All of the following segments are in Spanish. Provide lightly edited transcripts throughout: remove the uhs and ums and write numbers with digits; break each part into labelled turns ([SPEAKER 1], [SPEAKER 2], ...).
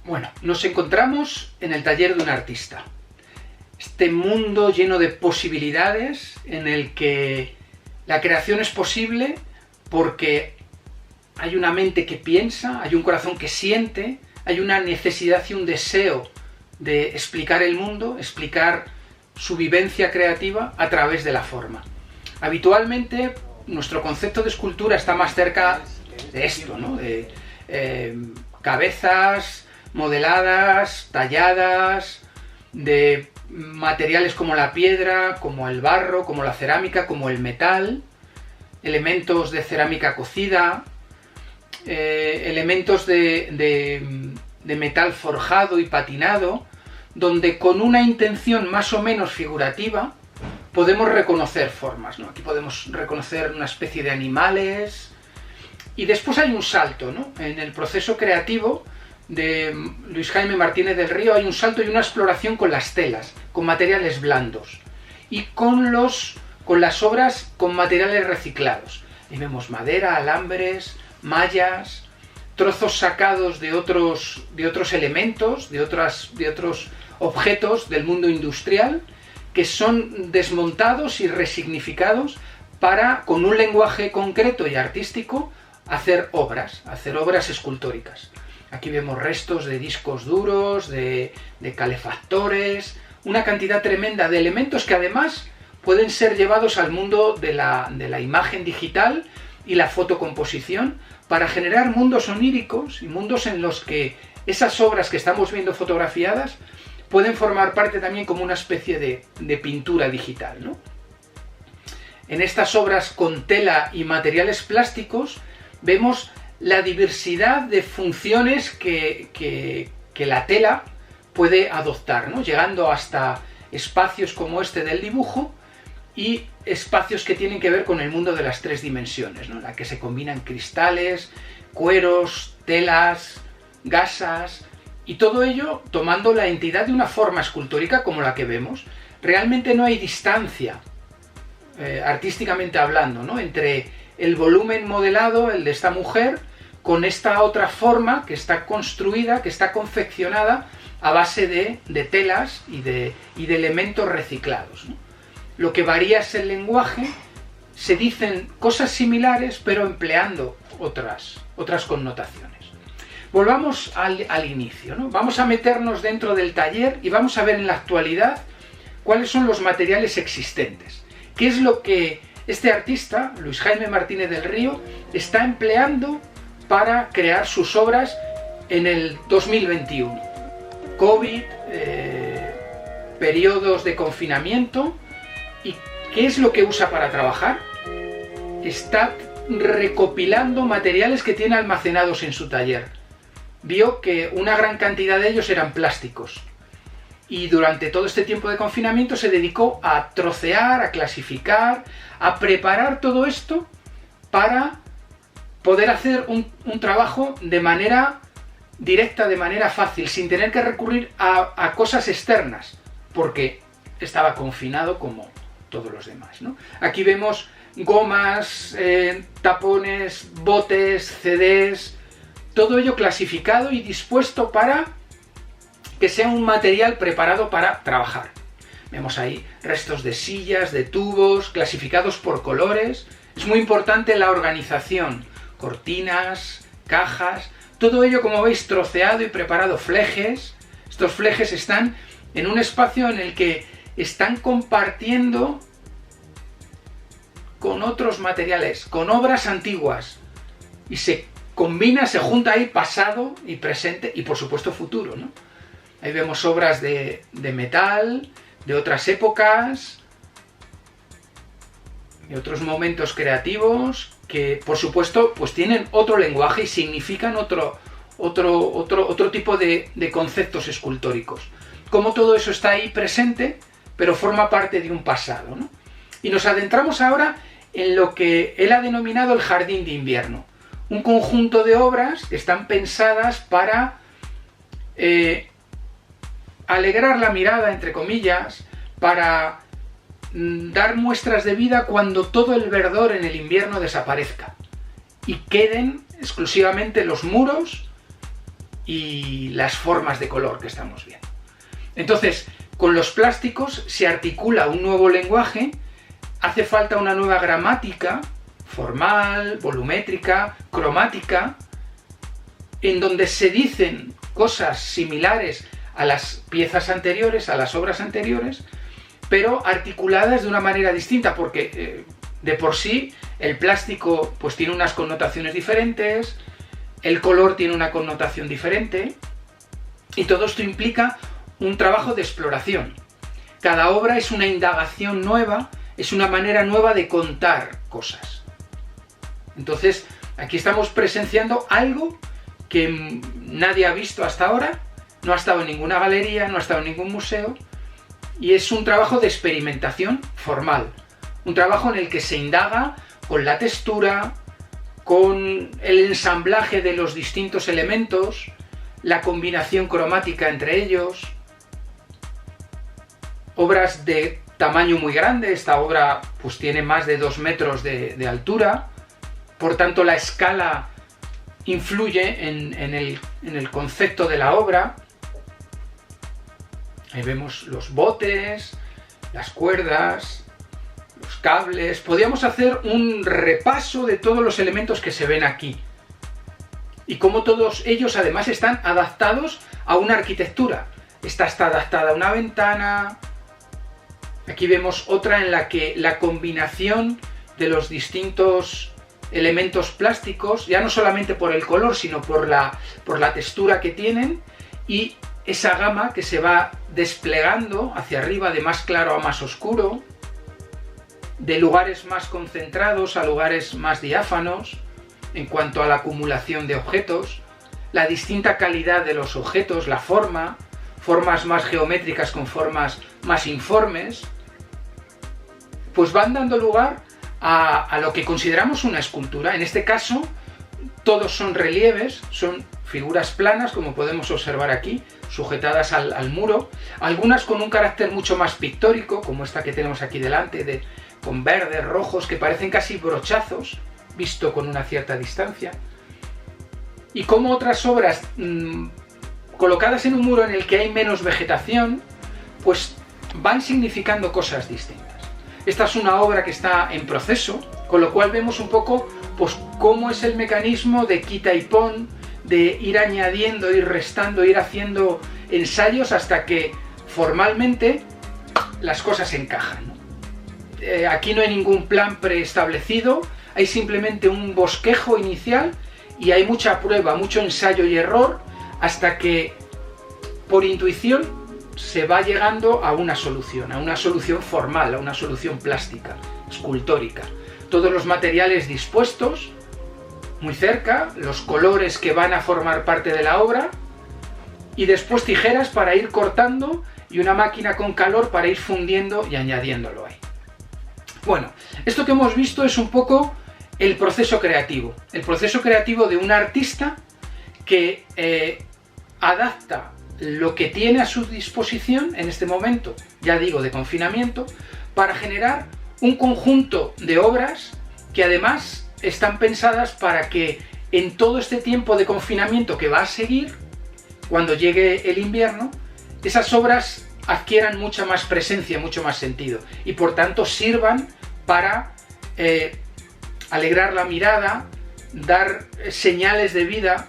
[SPEAKER 1] Bueno, nos encontramos en el taller de un artista. Este mundo lleno de posibilidades en el que la creación es posible porque hay una mente que piensa, hay un corazón que siente, hay una necesidad y un deseo de explicar el mundo, explicar su vivencia creativa a través de la forma. Habitualmente nuestro concepto de escultura está más cerca de esto, ¿no? De cabezas modeladas, talladas, de materiales como la piedra, como el barro, como la cerámica, como el metal, elementos de cerámica cocida, elementos de metal forjado y patinado, donde con una intención más o menos figurativa podemos reconocer formas, ¿no? Aquí podemos reconocer una especie de animales, y después hay un salto, ¿no? En el proceso creativo de Luis Jaime Martínez del Río hay un salto y una exploración con las telas, con materiales blandos, y con las obras con materiales reciclados. Ahí vemos madera, alambres, mallas, trozos sacados de otros elementos, de otros objetos del mundo industrial, que son desmontados y resignificados para, con un lenguaje concreto y artístico, hacer obras escultóricas. Aquí vemos restos de discos duros, de calefactores, una cantidad tremenda de elementos que además pueden ser llevados al mundo de la imagen digital y la fotocomposición para generar mundos oníricos y mundos en los que esas obras que estamos viendo fotografiadas pueden formar parte también como una especie de pintura digital, ¿no? En estas obras con tela y materiales plásticos vemos la diversidad de funciones que la tela puede adoptar, ¿no? Llegando hasta espacios como este del dibujo y espacios que tienen que ver con el mundo de las tres dimensiones, ¿no? En la que se combinan cristales, cueros, telas, gasas, y todo ello tomando la entidad de una forma escultórica como la que vemos. Realmente no hay distancia, artísticamente hablando, ¿no? Entre el volumen modelado, el de esta mujer, con esta otra forma que está construida, que está confeccionada a base de telas y de elementos reciclados, ¿no? Lo que varía es el lenguaje, se dicen cosas similares, pero empleando otras connotaciones. Volvamos al inicio, ¿no? Vamos a meternos dentro del taller y vamos a ver en la actualidad cuáles son los materiales existentes. ¿Qué es lo que este artista, Luis Jaime Martínez del Río, está empleando para crear sus obras en el 2021? COVID, periodos de confinamiento, ¿y qué es lo que usa para trabajar? Está recopilando materiales que tiene almacenados en su taller. Vio que una gran cantidad de ellos eran plásticos y durante todo este tiempo de confinamiento se dedicó a trocear, a clasificar, a preparar todo esto para poder hacer un trabajo de manera directa, de manera fácil, sin tener que recurrir a cosas externas, porque estaba confinado como todos los demás, ¿no? Aquí vemos gomas, tapones, botes, CDs, todo ello clasificado y dispuesto para que sea un material preparado para trabajar. Vemos ahí restos de sillas, de tubos, clasificados por colores. Es muy importante la organización, cortinas, cajas, todo ello, como veis, troceado y preparado. Flejes, estos flejes están en un espacio en el que están compartiendo con otros materiales, con obras antiguas, y se combina, se junta ahí pasado y presente y por supuesto futuro, ¿no? Ahí vemos obras de metal, de otras épocas, de otros momentos creativos que por supuesto pues tienen otro lenguaje y significan otro tipo de conceptos escultóricos. Como todo eso está ahí presente, pero forma parte de un pasado, ¿no? Y nos adentramos ahora en lo que él ha denominado el jardín de invierno. Un conjunto de obras que están pensadas para alegrar la mirada, entre comillas, para dar muestras de vida cuando todo el verdor en el invierno desaparezca y queden exclusivamente los muros y las formas de color que estamos viendo. Entonces, con los plásticos se articula un nuevo lenguaje, hace falta una nueva gramática, formal, volumétrica, cromática, en donde se dicen cosas similares a las piezas anteriores, a las obras anteriores, pero articuladas de una manera distinta, porque de por sí el plástico pues tiene unas connotaciones diferentes, el color tiene una connotación diferente, y todo esto implica un trabajo de exploración. Cada obra es una indagación nueva, es una manera nueva de contar cosas. Entonces, aquí estamos presenciando algo que nadie ha visto hasta ahora, no ha estado en ninguna galería, no ha estado en ningún museo, y es un trabajo de experimentación formal, un trabajo en el que se indaga con la textura, con el ensamblaje de los distintos elementos, la combinación cromática entre ellos. Obras de tamaño muy grande, esta obra pues tiene más de 2 metros de altura, por tanto la escala influye en el concepto de la obra. Ahí vemos los botes, las cuerdas, los cables. Podríamos hacer un repaso de todos los elementos que se ven aquí y cómo todos ellos además están adaptados a una arquitectura. Esta está adaptada a una ventana. Aquí vemos otra en la que la combinación de los distintos elementos plásticos, ya no solamente por el color, sino por la textura que tienen, y esa gama que se va desplegando hacia arriba de más claro a más oscuro, de lugares más concentrados a lugares más diáfanos, en cuanto a la acumulación de objetos, la distinta calidad de los objetos, la forma, formas más geométricas con formas más informes, pues van dando lugar a lo que consideramos una escultura. En este caso, todos son relieves, son figuras planas, como podemos observar aquí, sujetadas al muro, algunas con un carácter mucho más pictórico, como esta que tenemos aquí delante, con verdes, rojos, que parecen casi brochazos, visto con una cierta distancia, y como otras obras colocadas en un muro en el que hay menos vegetación, pues van significando cosas distintas. Esta es una obra que está en proceso, con lo cual vemos un poco pues cómo es el mecanismo de quita y pon, de ir añadiendo, ir restando, ir haciendo ensayos hasta que formalmente las cosas encajan, ¿no? Aquí no hay ningún plan preestablecido, hay simplemente un bosquejo inicial y hay mucha prueba, mucho ensayo y error, hasta que por intuición se va llegando a una solución formal, a una solución plástica, escultórica. Todos los materiales dispuestos muy cerca, los colores que van a formar parte de la obra, y después tijeras para ir cortando y una máquina con calor para ir fundiendo y añadiéndolo ahí. Bueno, esto que hemos visto es un poco el proceso creativo de un artista que adapta lo que tiene a su disposición en este momento, ya digo, de confinamiento, para generar un conjunto de obras que además están pensadas para que en todo este tiempo de confinamiento que va a seguir, cuando llegue el invierno, esas obras adquieran mucha más presencia, mucho más sentido, y por tanto sirvan para alegrar la mirada, dar señales de vida,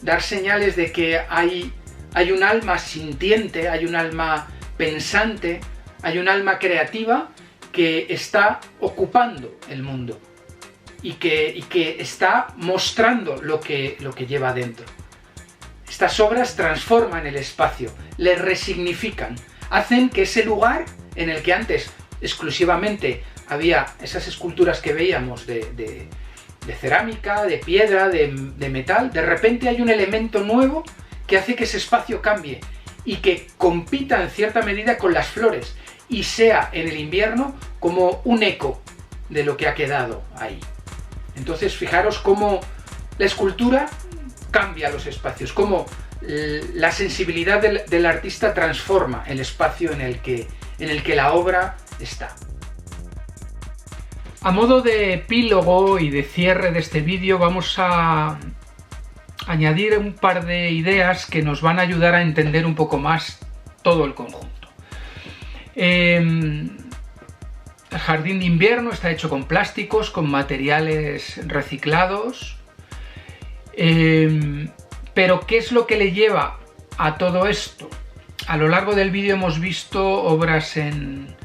[SPEAKER 1] dar señales de que hay un alma sintiente, hay un alma pensante, hay un alma creativa que está ocupando el mundo y que está mostrando lo que lleva dentro. Estas obras transforman el espacio, le resignifican, hacen que ese lugar en el que antes exclusivamente había esas esculturas que veíamos de cerámica, de piedra, de metal, de repente hay un elemento nuevo que hace que ese espacio cambie y que compita en cierta medida con las flores y sea en el invierno como un eco de lo que ha quedado ahí. Entonces fijaros cómo la escultura cambia los espacios, cómo la sensibilidad del artista transforma el espacio en el que la obra está. A modo de epílogo y de cierre de este vídeo vamos a añadir un par de ideas que nos van a ayudar a entender un poco más todo el conjunto. El jardín de invierno está hecho con plásticos, con materiales reciclados. Pero ¿qué es lo que le lleva a todo esto? A lo largo del vídeo hemos visto obras en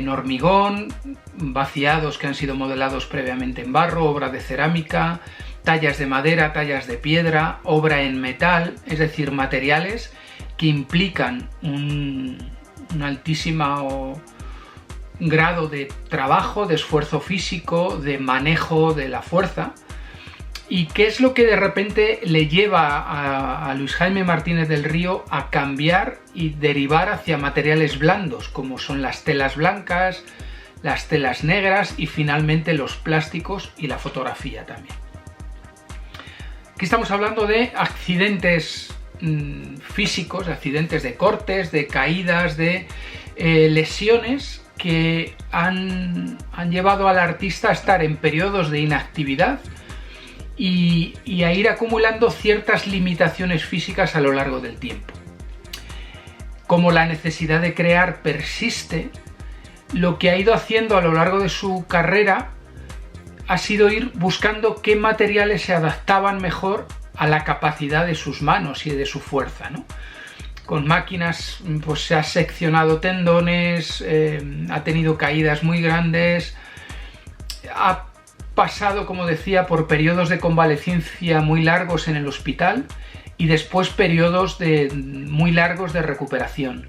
[SPEAKER 1] hormigón, vaciados que han sido modelados previamente en barro, obra de cerámica, tallas de madera, tallas de piedra, obra en metal, es decir, materiales que implican un altísimo grado de trabajo, de esfuerzo físico, de manejo de la fuerza. ¿Y qué es lo que de repente le lleva a Luis Jaime Martínez del Río a cambiar y derivar hacia materiales blandos, como son las telas blancas, las telas negras y finalmente los plásticos y la fotografía también? Aquí estamos hablando de accidentes físicos, de accidentes de cortes, de caídas, de lesiones que han llevado al artista a estar en periodos de inactividad y a ir acumulando ciertas limitaciones físicas a lo largo del tiempo. Como la necesidad de crear persiste, lo que ha ido haciendo a lo largo de su carrera ha sido ir buscando qué materiales se adaptaban mejor a la capacidad de sus manos y de su fuerza, ¿no? Con máquinas pues se ha seccionado tendones, ha tenido caídas muy grandes, ha pasado, como decía, por periodos de convalecencia muy largos en el hospital y después periodos muy largos de recuperación.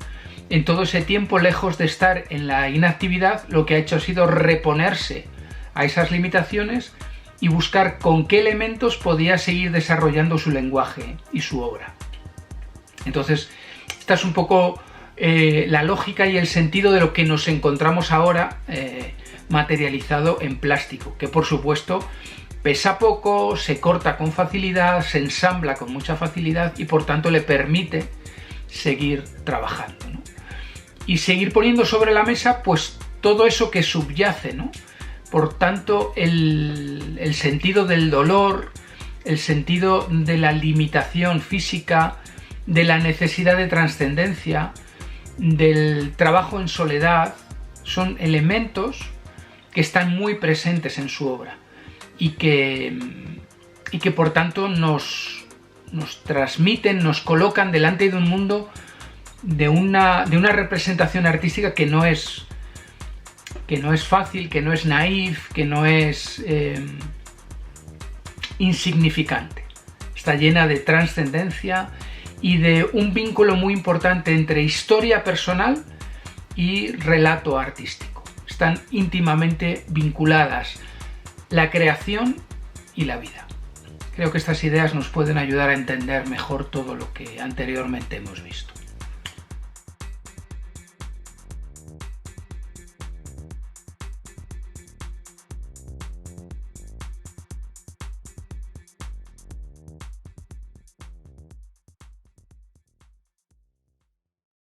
[SPEAKER 1] En todo ese tiempo, lejos de estar en la inactividad, lo que ha hecho ha sido reponerse a esas limitaciones y buscar con qué elementos podía seguir desarrollando su lenguaje y su obra. Entonces, esta es un poco la lógica y el sentido de lo que nos encontramos ahora materializado en plástico, que por supuesto pesa poco, se corta con facilidad, se ensambla con mucha facilidad y por tanto le permite seguir trabajando, ¿no? Y seguir poniendo sobre la mesa pues todo eso que subyace, ¿no? Por tanto, el sentido del dolor, el sentido de la limitación física, de la necesidad de trascendencia, del trabajo en soledad, son elementos que están muy presentes en su obra y que por tanto nos transmiten, nos colocan delante de un mundo, de una representación artística que no es fácil, que no es naif, que no es insignificante. Está llena de trascendencia y de un vínculo muy importante entre historia personal y relato artístico. Están íntimamente vinculadas la creación y la vida. Creo que estas ideas nos pueden ayudar a entender mejor todo lo que anteriormente hemos visto.